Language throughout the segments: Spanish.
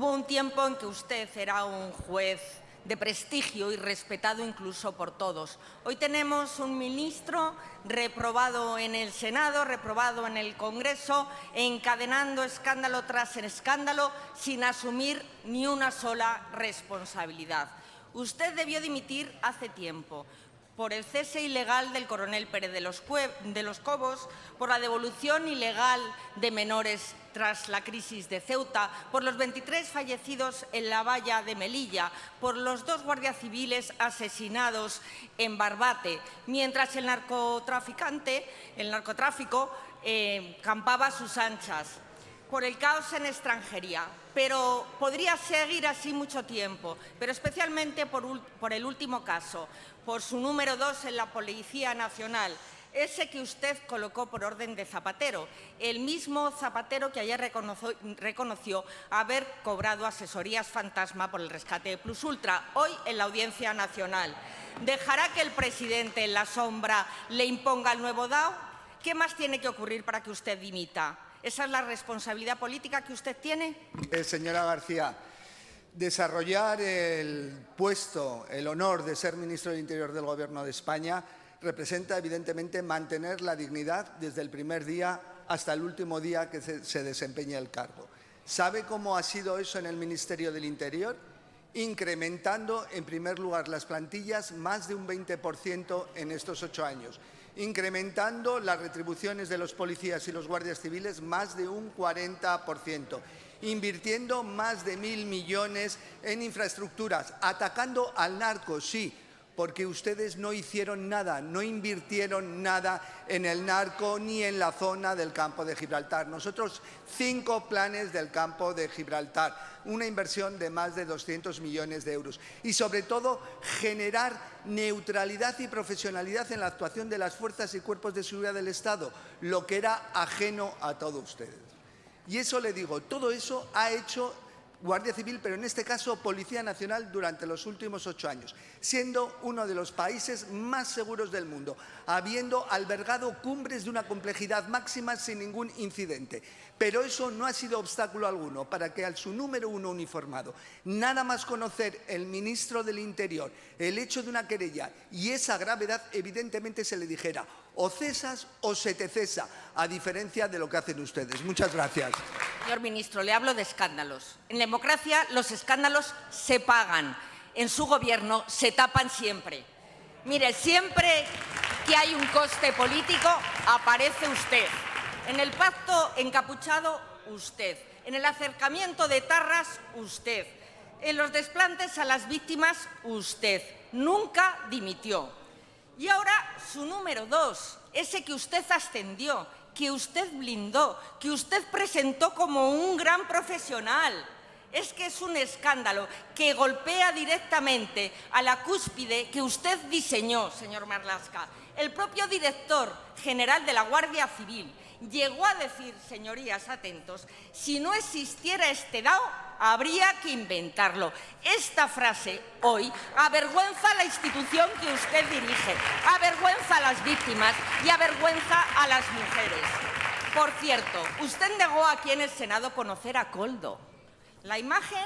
Hubo un tiempo en que usted era un juez de prestigio y respetado incluso por todos. Hoy tenemos un ministro reprobado en el Senado, reprobado en el Congreso, encadenando escándalo tras escándalo sin asumir ni una sola responsabilidad. Usted debió dimitir hace tiempo por el cese ilegal del coronel Pérez de los Cobos, por la devolución ilegal de menores tras la crisis de Ceuta, por los 23 fallecidos en la valla de Melilla, por los 2 guardias civiles asesinados en Barbate, mientras el narcotráfico campaba a sus anchas, por el caos en extranjería. Pero podría seguir así mucho tiempo, pero especialmente por el último caso, por su número 2 en la Policía Nacional, ese que usted colocó por orden de Zapatero, el mismo Zapatero que ayer reconoció haber cobrado asesorías fantasma por el rescate de Plus Ultra, hoy en la Audiencia Nacional. ¿Dejará que el presidente en la sombra le imponga el nuevo DAO? ¿Qué más tiene que ocurrir para que usted dimita? ¿Esa es la responsabilidad política que usted tiene? Señora García, desarrollar el puesto, el honor de ser ministro del Interior del Gobierno de España representa evidentemente mantener la dignidad desde el primer día hasta el último día que se desempeña el cargo. ¿Sabe cómo ha sido eso en el Ministerio del Interior? Incrementando, en primer lugar, las plantillas más de un 20% en estos 8 años. Incrementando las retribuciones de los policías y los guardias civiles más de un 40%, invirtiendo más de 1.000 millones en infraestructuras, atacando al narco, sí, porque ustedes no hicieron nada, no invirtieron nada en el narco ni en la zona del campo de Gibraltar. Nosotros 5 planes del campo de Gibraltar, una inversión de más de 200 millones de euros y sobre todo generar neutralidad y profesionalidad en la actuación de las fuerzas y cuerpos de seguridad del Estado, lo que era ajeno a todos ustedes. Y eso le digo, todo eso ha hecho Guardia Civil, pero en este caso Policía Nacional durante los últimos 8 años, siendo uno de los países más seguros del mundo, habiendo albergado cumbres de una complejidad máxima sin ningún incidente. Pero eso no ha sido obstáculo alguno para que a su número 1 uniformado, nada más conocer el ministro del Interior el hecho de una querella y esa gravedad, evidentemente se le dijera o cesas o se te cesa, a diferencia de lo que hacen ustedes. Muchas gracias. Señor ministro, le hablo de escándalos. En democracia los escándalos se pagan. En su gobierno se tapan siempre. Mire, siempre que hay un coste político, aparece usted. En el pacto encapuchado, usted. En el acercamiento de etarras, usted. En los desplantes a las víctimas, usted. Nunca dimitió. Y ahora su número 2, ese que usted ascendió, que usted blindó, que usted presentó como un gran profesional. Es que es un escándalo que golpea directamente a la cúspide que usted diseñó, señor Marlaska. El propio director general de la Guardia Civil llegó a decir, señorías, atentos, si no existiera este DAO, habría que inventarlo. Esta frase hoy avergüenza a la institución que usted dirige, avergüenza a las víctimas y avergüenza a las mujeres. Por cierto, usted negó aquí en el Senado conocer a Koldo. La imagen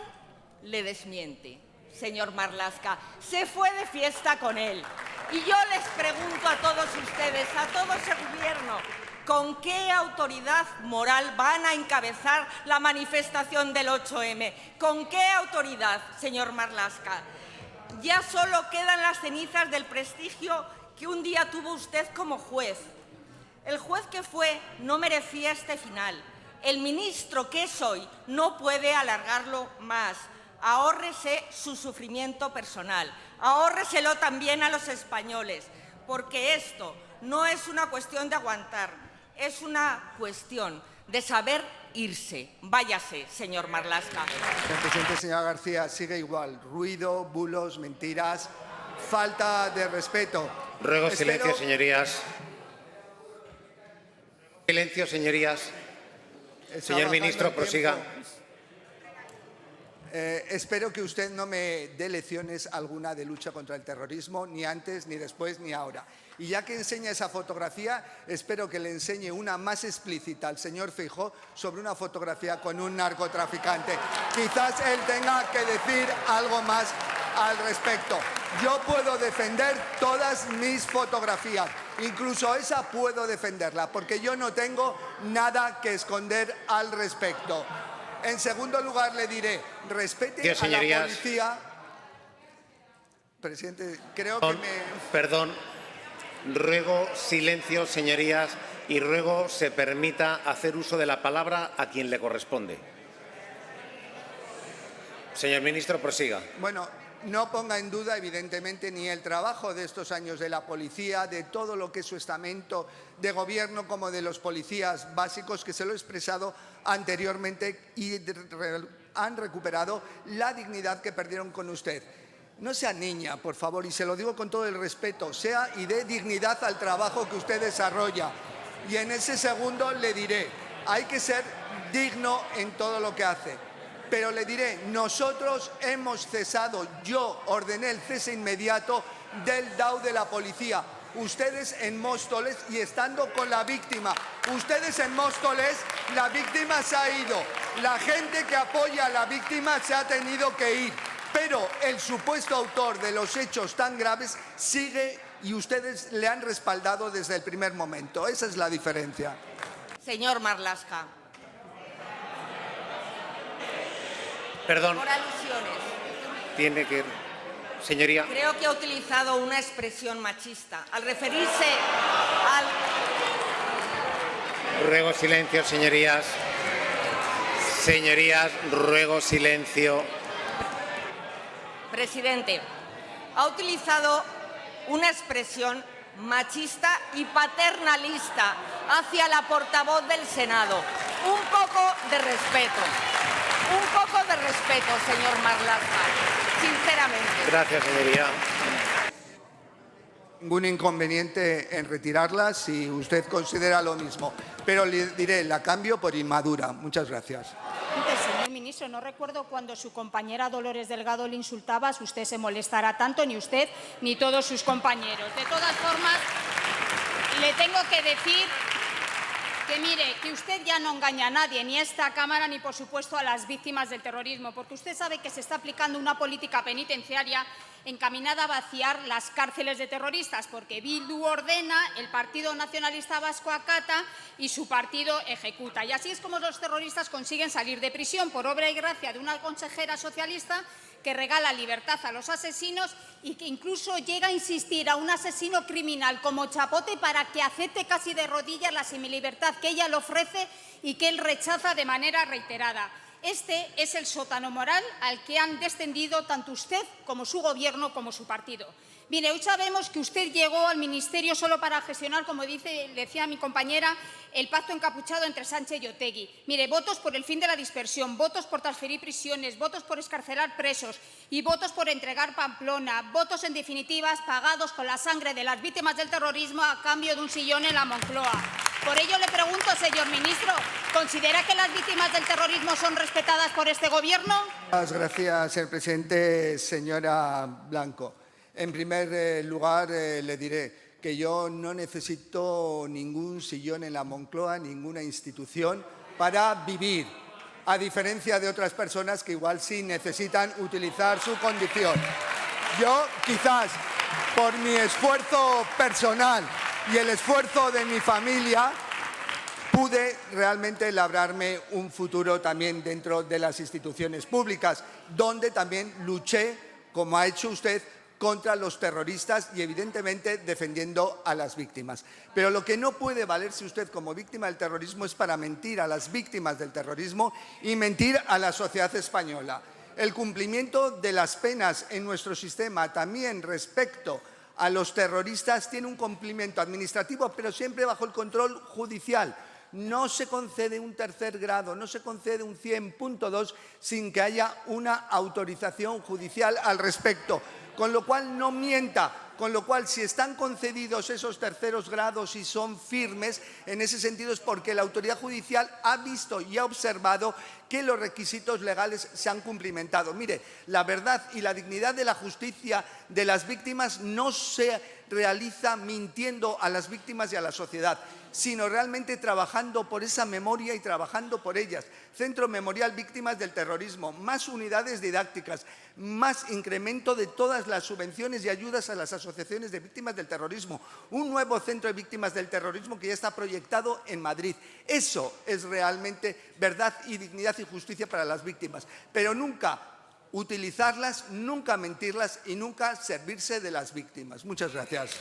le desmiente, señor Marlaska. Se fue de fiesta con él. Y yo les pregunto a todos ustedes, a todo ese gobierno, ¿con qué autoridad moral van a encabezar la manifestación del 8M? ¿Con qué autoridad, señor Marlaska? Ya solo quedan las cenizas del prestigio que un día tuvo usted como juez. El juez que fue no merecía este final. El ministro que es hoy no puede alargarlo más. Ahórrese su sufrimiento personal. Ahórreselo también a los españoles, porque esto no es una cuestión de aguantar, es una cuestión de saber irse. Váyase, señor Marlaska. Señor presidente, señora García, sigue igual. Ruido, bulos, mentiras, falta de respeto. Ruego silencio, señorías. Silencio, señorías. Señor ministro, prosiga. Espero que usted no me dé lecciones alguna de lucha contra el terrorismo, ni antes, ni después, ni ahora. Y ya que enseña esa fotografía, espero que le enseñe una más explícita al señor Feijóo sobre una fotografía con un narcotraficante. Quizás él tenga que decir algo más al respecto. Yo puedo defender todas mis fotografías, incluso esa puedo defenderla, porque yo no tengo nada que esconder al respecto. En segundo lugar, le diré, respete a la policía. Presidente, creo que me... Perdón, ruego silencio, señorías, y ruego se permita hacer uso de la palabra a quien le corresponde. Señor ministro, prosiga. Bueno, no ponga en duda, evidentemente, ni el trabajo de estos años de la policía, de todo lo que es su estamento de gobierno, como de los policías básicos, que se lo he expresado anteriormente y han recuperado la dignidad que perdieron con usted. No sea niña, por favor, y se lo digo con todo el respeto, sea y dé dignidad al trabajo que usted desarrolla. Y en ese segundo le diré, hay que ser digno en todo lo que hace. Pero le diré, nosotros hemos cesado, yo ordené el cese inmediato del DAO de la policía. Ustedes en Móstoles y estando con la víctima. Ustedes en Móstoles, la víctima se ha ido. La gente que apoya a la víctima se ha tenido que ir. Pero el supuesto autor de los hechos tan graves sigue y ustedes le han respaldado desde el primer momento. Esa es la diferencia. Señor Marlaska. Perdón. Por alusiones. Tiene que... Señoría. Creo que ha utilizado una expresión machista al referirse al... Ruego silencio, señorías. Señorías, ruego silencio. Presidente, ha utilizado una expresión machista y paternalista hacia la portavoz del Senado. Un poco de respeto. Un poco de respeto, señor Marlaska, sinceramente. Gracias, señoría. Ningún inconveniente en retirarla si usted considera lo mismo. Pero le diré, la cambio por inmadura. Muchas gracias. Señor ministro, no recuerdo cuando su compañera Dolores Delgado le insultaba, si usted se molestará tanto, ni usted ni todos sus compañeros. De todas formas, le tengo que decir que mire, que usted ya no engaña a nadie, ni a esta Cámara, ni por supuesto a las víctimas del terrorismo, porque usted sabe que se está aplicando una política penitenciaria encaminada a vaciar las cárceles de terroristas, porque Bildu ordena, el Partido Nacionalista Vasco acata y su partido ejecuta. Y así es como los terroristas consiguen salir de prisión, por obra y gracia de una consejera socialista que regala libertad a los asesinos y que incluso llega a insistir a un asesino criminal como Chapote para que acepte casi de rodillas la semilibertad que ella le ofrece y que él rechaza de manera reiterada. Este es el sótano moral al que han descendido tanto usted como su Gobierno como su partido. Mire, hoy sabemos que usted llegó al Ministerio solo para gestionar, como decía mi compañera, el pacto encapuchado entre Sánchez y Otegi. Mire, votos por el fin de la dispersión, votos por transferir prisiones, votos por excarcelar presos y votos por entregar Pamplona, votos, en definitiva, pagados con la sangre de las víctimas del terrorismo a cambio de un sillón en la Moncloa. Por ello le pregunto, señor ministro, ¿considera que las víctimas del terrorismo son respetadas por este Gobierno? Muchas gracias, señor presidente. Señora Blanco, en primer lugar le diré que yo no necesito ningún sillón en la Moncloa, ninguna institución para vivir, a diferencia de otras personas que igual sí necesitan utilizar su condición. Yo quizás por mi esfuerzo personal y el esfuerzo de mi familia pude realmente labrarme un futuro también dentro de las instituciones públicas, donde también luché, como ha hecho usted, contra los terroristas y, evidentemente, defendiendo a las víctimas. Pero lo que no puede valerse usted como víctima del terrorismo es para mentir a las víctimas del terrorismo y mentir a la sociedad española. El cumplimiento de las penas en nuestro sistema, también respecto a los terroristas, tiene un cumplimiento administrativo, pero siempre bajo el control judicial. No se concede un tercer grado, no se concede un 100.2 sin que haya una autorización judicial al respecto. Con lo cual no mienta, con lo cual si están concedidos esos terceros grados y son firmes, en ese sentido es porque la autoridad judicial ha visto y ha observado que los requisitos legales se han cumplimentado. Mire, la verdad y la dignidad de la justicia de las víctimas no se realiza mintiendo a las víctimas y a la sociedad, sino realmente trabajando por esa memoria y trabajando por ellas. Centro Memorial Víctimas del Terrorismo, más unidades didácticas, más incremento de todas las subvenciones y ayudas a las asociaciones de víctimas del terrorismo, un nuevo centro de víctimas del terrorismo que ya está proyectado en Madrid. Eso es realmente verdad y dignidad y justicia para las víctimas, pero nunca utilizarlas, nunca mentirlas y nunca servirse de las víctimas. Muchas gracias.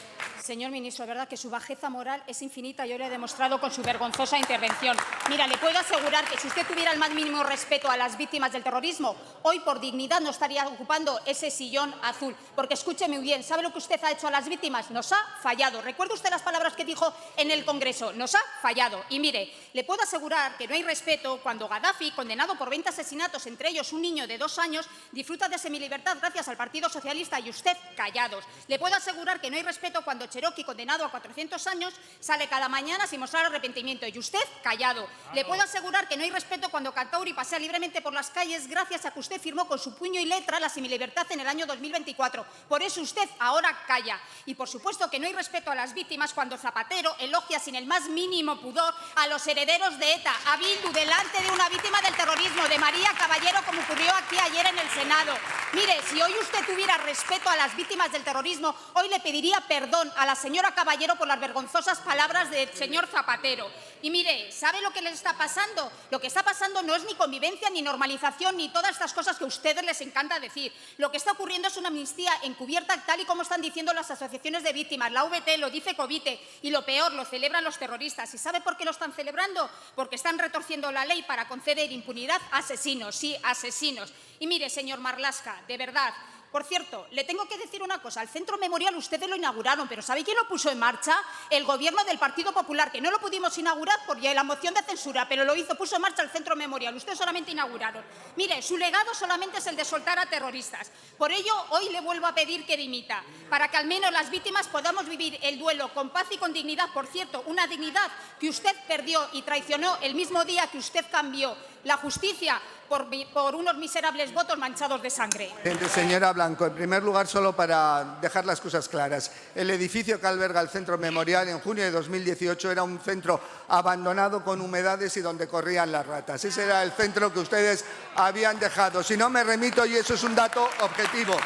Señor ministro, es verdad que su bajeza moral es infinita. Yo lo he demostrado con su vergonzosa intervención. Mira, le puedo asegurar que si usted tuviera el más mínimo respeto a las víctimas del terrorismo, hoy por dignidad no estaría ocupando ese sillón azul. Porque escúcheme bien, ¿sabe lo que usted ha hecho a las víctimas? Nos ha fallado. ¿Recuerda usted las palabras que dijo en el Congreso? Nos ha fallado. Y mire, le puedo asegurar que no hay respeto cuando Gaddafi, condenado por 20 asesinatos, entre ellos un niño de 2 años, disfruta de semilibertad gracias al Partido Socialista y usted callados. Le puedo asegurar que no hay respeto cuando Cherokee, condenado a 400 años, sale cada mañana sin mostrar arrepentimiento y usted callado. Le puedo asegurar que no hay respeto cuando Kantauri pasea libremente por las calles gracias a que usted firmó con su puño y letra la semilibertad en el año 2024. Por eso usted ahora calla. Y por supuesto que no hay respeto a las víctimas cuando Zapatero elogia sin el más mínimo pudor a los herederos de ETA, a Bildu, delante de una víctima del terrorismo, de María Caballero, como ocurrió aquí ayer en el Senado. Mire, si hoy usted tuviera respeto a las víctimas del terrorismo, hoy le pediría perdón a la señora Caballero por las vergonzosas palabras del señor Zapatero. Y mire, ¿sabe lo que le está pasando? Lo que está pasando no es ni convivencia, ni normalización, ni todas estas cosas que a ustedes les encanta decir. Lo que está ocurriendo es una amnistía encubierta, tal y como están diciendo las asociaciones de víctimas. La VT lo dice Covite y lo peor, lo celebran los terroristas. ¿Y sabe por qué lo están celebrando? Porque están retorciendo la ley para conceder impunidad a asesinos, sí, asesinos. Y mire, señor Marlaska, de verdad. Por cierto, le tengo que decir una cosa. El Centro Memorial ustedes lo inauguraron, pero ¿sabe quién lo puso en marcha? El Gobierno del Partido Popular, que no lo pudimos inaugurar por la moción de censura, pero lo hizo, puso en marcha el Centro Memorial. Ustedes solamente inauguraron. Mire, su legado solamente es el de soltar a terroristas. Por ello, hoy le vuelvo a pedir que dimita, para que al menos las víctimas podamos vivir el duelo con paz y con dignidad. Por cierto, una dignidad que usted perdió y traicionó el mismo día que usted cambió la justicia por unos miserables votos manchados de sangre. Señora Blanco, en primer lugar, solo para dejar las cosas claras, el edificio que alberga el Centro Memorial en junio de 2018 era un centro abandonado con humedades y donde corrían las ratas. Ese era el centro que ustedes habían dejado. Si no, me remito, y eso es un dato objetivo.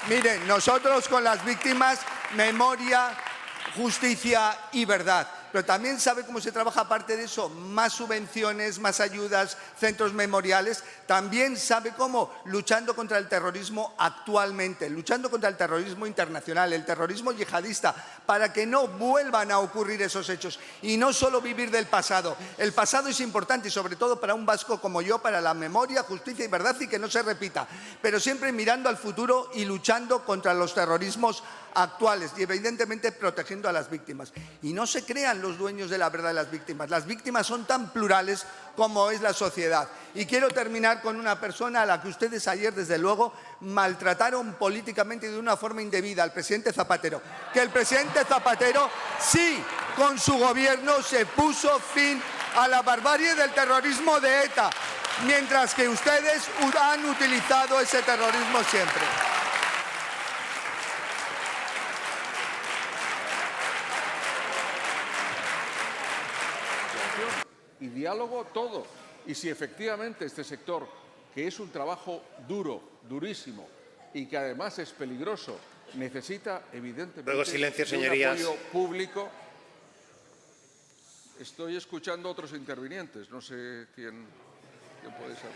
Miren, nosotros con las víctimas, memoria, justicia y verdad. Pero también sabe cómo se trabaja aparte de eso, más subvenciones, más ayudas, centros memoriales. También sabe cómo, luchando contra el terrorismo actualmente, luchando contra el terrorismo internacional, el terrorismo yihadista, para que no vuelvan a ocurrir esos hechos y no solo vivir del pasado. El pasado es importante y sobre todo para un vasco como yo, para la memoria, justicia y verdad y que no se repita, pero siempre mirando al futuro y luchando contra los terrorismos actuales y evidentemente protegiendo a las víctimas. Y no se crean los dueños de la verdad de las víctimas. Las víctimas son tan plurales como es la sociedad. Y quiero terminar con una persona a la que ustedes ayer, desde luego, maltrataron políticamente de una forma indebida, al presidente Zapatero. Que el presidente Zapatero, sí, con su gobierno se puso fin a la barbarie del terrorismo de ETA, mientras que ustedes han utilizado ese terrorismo siempre. Y diálogo todo. Y si efectivamente este sector, que es un trabajo duro, durísimo y que además es peligroso, necesita evidentemente Luego, silencio, señorías. un apoyo público. Estoy escuchando a otros intervinientes, no sé quién puede ser.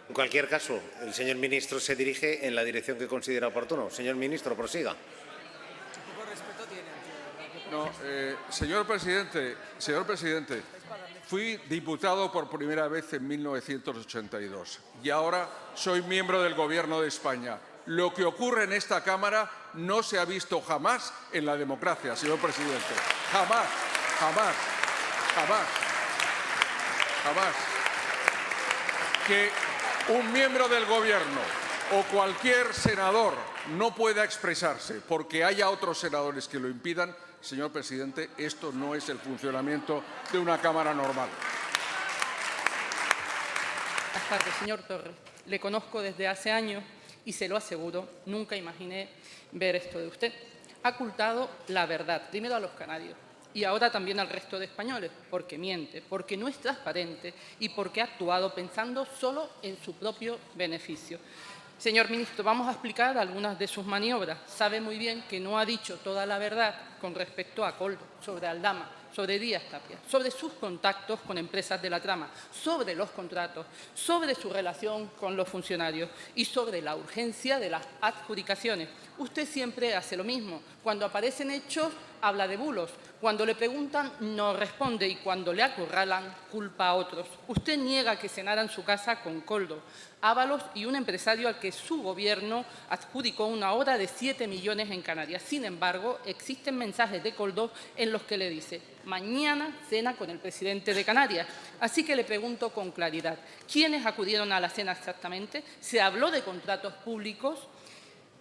En cualquier caso, el señor ministro se dirige en la dirección que considera oportuno. Señor ministro, prosiga. No, señor presidente, fui diputado por primera vez en 1982 y ahora soy miembro del Gobierno de España. Lo que ocurre en esta Cámara no se ha visto jamás en la democracia, señor presidente. Jamás, jamás, jamás, jamás. Que un miembro del Gobierno o cualquier senador no pueda expresarse porque haya otros senadores que lo impidan. Señor presidente, esto no es el funcionamiento de una Cámara normal. Buenas tardes, señor Torres. Le conozco desde hace años y se lo aseguro, nunca imaginé ver esto de usted. Ha ocultado la verdad, primero a los canarios y ahora también al resto de españoles, porque miente, porque no es transparente y porque ha actuado pensando solo en su propio beneficio. Señor ministro, vamos a explicar algunas de sus maniobras. Sabe muy bien que no ha dicho toda la verdad con respecto a Koldo, sobre Aldama, sobre Díaz Tapia, sobre sus contactos con empresas de la trama, sobre los contratos, sobre su relación con los funcionarios y sobre la urgencia de las adjudicaciones. Usted siempre hace lo mismo. Cuando aparecen hechos, habla de bulos. Cuando le preguntan, no responde y cuando le acorralan, culpa a otros. Usted niega que cenara en su casa con Koldo, Ábalos y un empresario al que su gobierno adjudicó una obra de 7 millones en Canarias. Sin embargo, existen mensajes de Koldo en los que le dice: mañana cena con el presidente de Canarias. Así que le pregunto con claridad, ¿quiénes acudieron a la cena exactamente? ¿Se habló de contratos públicos?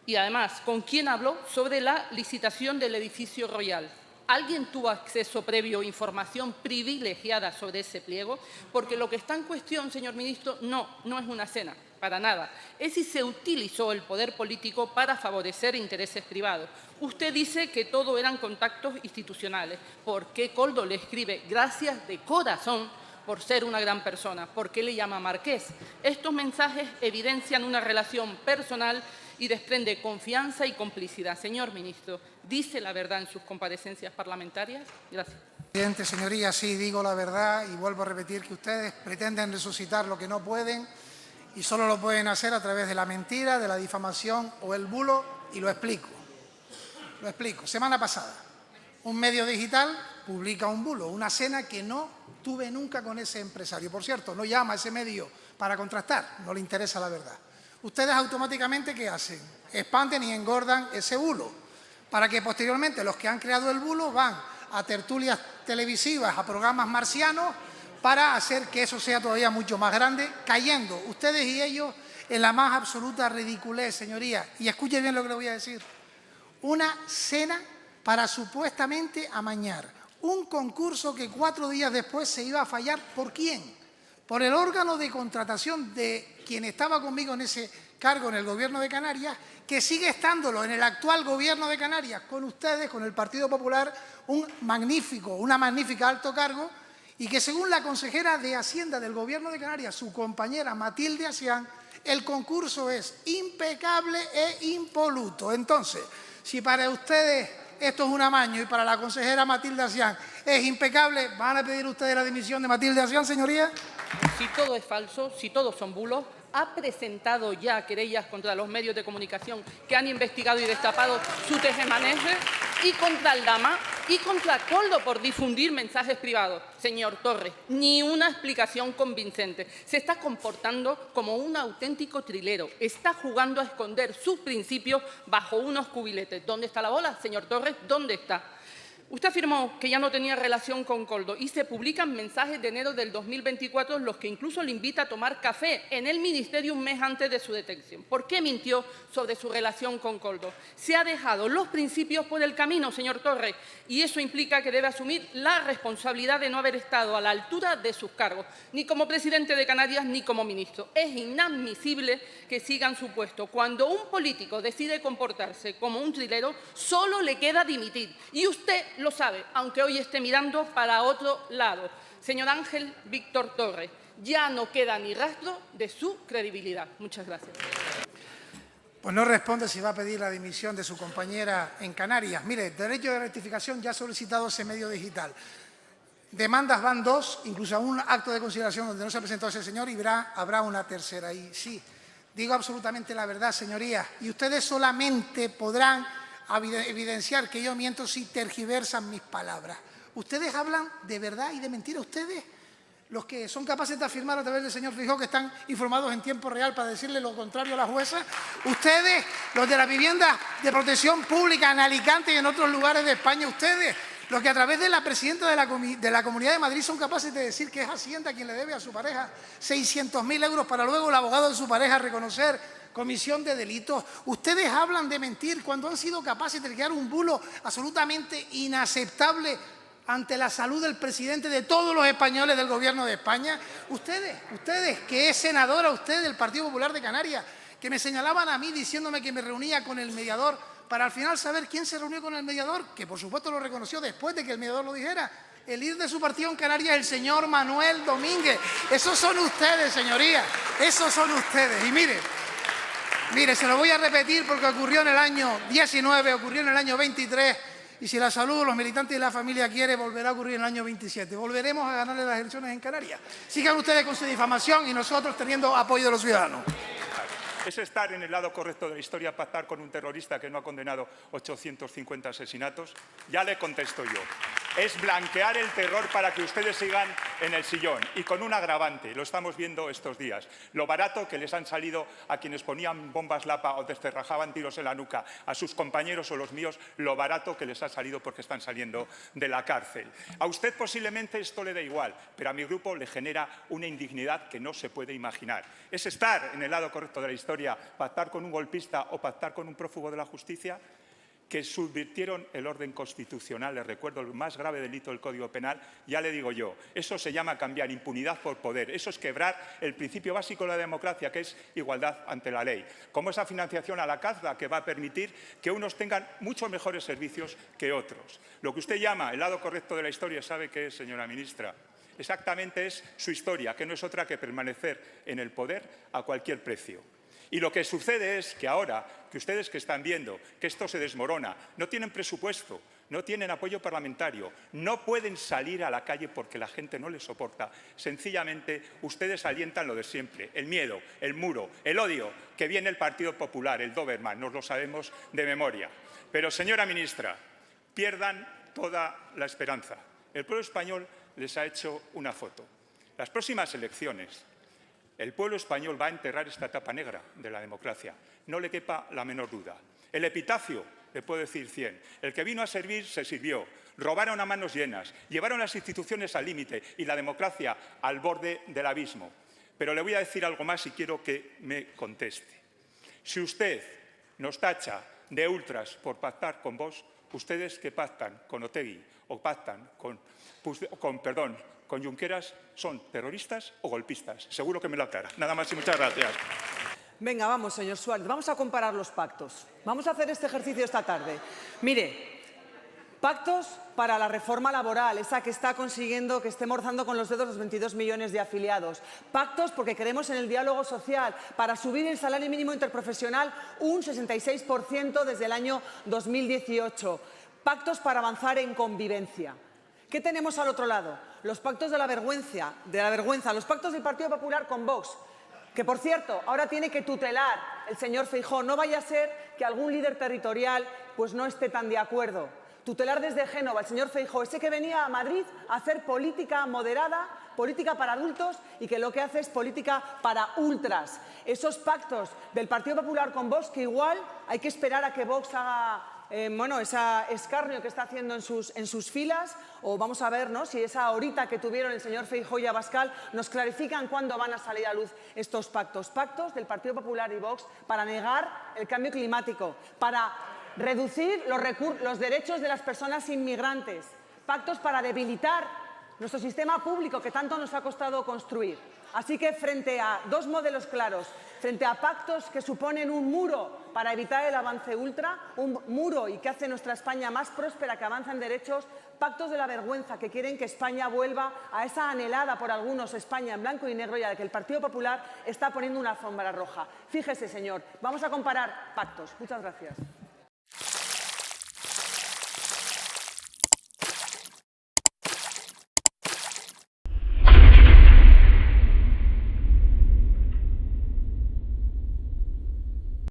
Y además, ¿con quién habló sobre la licitación del edificio Royal? ¿Alguien tuvo acceso previo a información privilegiada sobre ese pliego? Porque lo que está en cuestión, señor ministro, no es una cena, para nada. Es si se utilizó el poder político para favorecer intereses privados. Usted dice que todo eran contactos institucionales. ¿Por qué Koldo le escribe gracias de corazón por ser una gran persona? ¿Por qué le llama Marqués? Estos mensajes evidencian una relación personal y desprende confianza y complicidad. Señor ministro, ¿dice la verdad en sus comparecencias parlamentarias? Gracias. Presidente, señorías, sí, digo la verdad y vuelvo a repetir que ustedes pretenden resucitar lo que no pueden y solo lo pueden hacer a través de la mentira, de la difamación o el bulo, y lo explico. Lo explico. Semana pasada, un medio digital publica un bulo, una cena que no tuve nunca con ese empresario. Por cierto, no llama a ese medio para contrastar, no le interesa la verdad. Ustedes automáticamente, ¿qué hacen? Expanden y engordan ese bulo, para que posteriormente los que han creado el bulo van a tertulias televisivas, a programas marcianos, para hacer que eso sea todavía mucho más grande, cayendo ustedes y ellos en la más absoluta ridiculez, señorías. Y escuchen bien lo que les voy a decir. Una cena para supuestamente amañar un concurso que 4 días después se iba a fallar. ¿Por quién? Por el órgano de contratación de quien estaba conmigo en ese cargo en el Gobierno de Canarias, que sigue estándolo en el actual Gobierno de Canarias, con ustedes, con el Partido Popular, una magnífica alto cargo, y que según la consejera de Hacienda del Gobierno de Canarias, su compañera Matilde Asián, el concurso es impecable e impoluto. Entonces, si para ustedes esto es un amaño y para la consejera Matilde Asián es impecable, ¿van a pedir ustedes la dimisión de Matilde Asián, señoría? Si todo es falso, si todos son bulos, ha presentado ya querellas contra los medios de comunicación que han investigado y destapado su tejemaneje, y contra Aldama y contra Koldo por difundir mensajes privados. Señor Torres, ni una explicación convincente. Se está comportando como un auténtico trilero. Está jugando a esconder sus principios bajo unos cubiletes. ¿Dónde está la bola, señor Torres? ¿Dónde está? Usted afirmó que ya no tenía relación con Koldo y se publican mensajes de enero del 2024 en los que incluso le invita a tomar café en el Ministerio un mes antes de su detención. ¿Por qué mintió sobre su relación con Koldo? Se ha dejado los principios por el camino, señor Torres, y eso implica que debe asumir la responsabilidad de no haber estado a la altura de sus cargos, ni como presidente de Canarias ni como ministro. Es inadmisible que siga en su puesto. Cuando un político decide comportarse como un trilero, solo le queda dimitir. Y usted lo sabe, aunque hoy esté mirando para otro lado. Señor Ángel Víctor Torres, ya no queda ni rastro de su credibilidad. Muchas gracias. Pues no responde si va a pedir la dimisión de su compañera en Canarias. Mire, derecho de rectificación ya ha solicitado ese medio digital. Demandas van 2, incluso un acto de consideración donde no se ha presentado ese señor, y habrá una tercera. Y sí, digo absolutamente la verdad, señorías, y ustedes solamente podrán evidenciar que yo miento si tergiversan mis palabras. Ustedes hablan de verdad y de mentira. Ustedes, los que son capaces de afirmar a través del señor Feijóo que están informados en tiempo real para decirle lo contrario a la jueza. Ustedes, los de la vivienda de protección pública en Alicante y en otros lugares de España. Ustedes, los que a través de la presidenta de la Comunidad de Madrid son capaces de decir que es Hacienda quien le debe a su pareja 600.000 euros para luego el abogado de su pareja reconocer comisión de delitos. Ustedes hablan de mentir cuando han sido capaces de crear un bulo absolutamente inaceptable ante la salud del presidente de todos los españoles del Gobierno de España. Ustedes, que es senadora usted del Partido Popular de Canarias, que me señalaban a mí diciéndome que me reunía con el mediador, para al final saber quién se reunió con el mediador, que por supuesto lo reconoció después de que el mediador lo dijera. El líder de su partido en Canarias, el señor Manuel Domínguez. Esos son ustedes, señorías. Esos son ustedes. Y mire, se lo voy a repetir porque ocurrió en el año 19, ocurrió en el año 23, y si la salud, los militantes y la familia quiere, volverá a ocurrir en el año 27. Volveremos a ganarle las elecciones en Canarias. Sigan ustedes con su difamación y nosotros teniendo apoyo de los ciudadanos. Es estar en el lado correcto de la historia, pactar con un terrorista que no ha condenado 850 asesinatos. Ya le contesto yo. Es blanquear el terror para que ustedes sigan en el sillón. Y con un agravante, lo estamos viendo estos días. Lo barato que les han salido a quienes ponían bombas lapa o descerrajaban tiros en la nuca a sus compañeros o los míos, lo barato que les ha salido porque están saliendo de la cárcel. A usted posiblemente esto le da igual, pero a mi grupo le genera una indignidad que no se puede imaginar. Es estar en el lado correcto de la historia, pactar con un golpista o pactar con un prófugo de la justicia, que subvirtieron el orden constitucional. Les recuerdo el más grave delito del Código Penal. Ya le digo yo, eso se llama cambiar impunidad por poder. Eso es quebrar el principio básico de la democracia, que es igualdad ante la ley. Como esa financiación a la caza que va a permitir que unos tengan muchos mejores servicios que otros. Lo que usted llama el lado correcto de la historia, ¿sabe qué es, señora ministra? Exactamente es su historia, que no es otra que permanecer en el poder a cualquier precio. Y lo que sucede es que ahora, que ustedes que están viendo que esto se desmorona, no tienen presupuesto, no tienen apoyo parlamentario, no pueden salir a la calle porque la gente no les soporta. Sencillamente, ustedes alientan lo de siempre, el miedo, el muro, el odio, que viene el Partido Popular, el Doberman, nos lo sabemos de memoria. Pero, señora ministra, pierdan toda la esperanza. El pueblo español les ha hecho una foto. Las próximas elecciones, el pueblo español va a enterrar esta etapa negra de la democracia. No le quepa la menor duda. El epitafio, le puedo decir 100. El que vino a servir, se sirvió. Robaron a manos llenas, llevaron las instituciones al límite y la democracia al borde del abismo. Pero le voy a decir algo más y quiero que me conteste. Si usted nos tacha de ultras por pactar con Vox, ustedes que pactan con Otegi o pactan con Junqueras, ¿son terroristas o golpistas? Seguro que me lo aclara. Nada más y muchas gracias. Venga, vamos, señor Suárez, vamos a comparar los pactos. Vamos a hacer este ejercicio esta tarde. Mire, pactos para la reforma laboral, esa que está consiguiendo que estemos rozando con los dedos los 22 millones de afiliados. Pactos porque creemos en el diálogo social, para subir el salario mínimo interprofesional un 66% desde el año 2018. Pactos para avanzar en convivencia. ¿Qué tenemos al otro lado? Los pactos de la vergüenza, los pactos del Partido Popular con Vox, que, por cierto, ahora tiene que tutelar el señor Feijóo. No vaya a ser que algún líder territorial pues no esté tan de acuerdo. Tutelar desde Génova el señor Feijóo, ese que venía a Madrid a hacer política moderada, política para adultos y que lo que hace es política para ultras. Esos pactos del Partido Popular con Vox que igual hay que esperar a que Vox haga ese escarnio que está haciendo en sus filas, o vamos a ver, ¿no?, si esa horita que tuvieron el señor Feijóo y Abascal nos clarifican cuándo van a salir a luz estos pactos. Pactos del Partido Popular y Vox para negar el cambio climático, para reducir los derechos de las personas inmigrantes, pactos para debilitar nuestro sistema público que tanto nos ha costado construir. Así que frente a dos modelos claros, frente a pactos que suponen un muro para evitar el avance ultra, un muro y que hace nuestra España más próspera, que avanza en derechos, pactos de la vergüenza que quieren que España vuelva a esa anhelada por algunos España en blanco y negro y a la que el Partido Popular está poniendo una alfombra roja. Fíjese, señor, vamos a comparar pactos. Muchas gracias.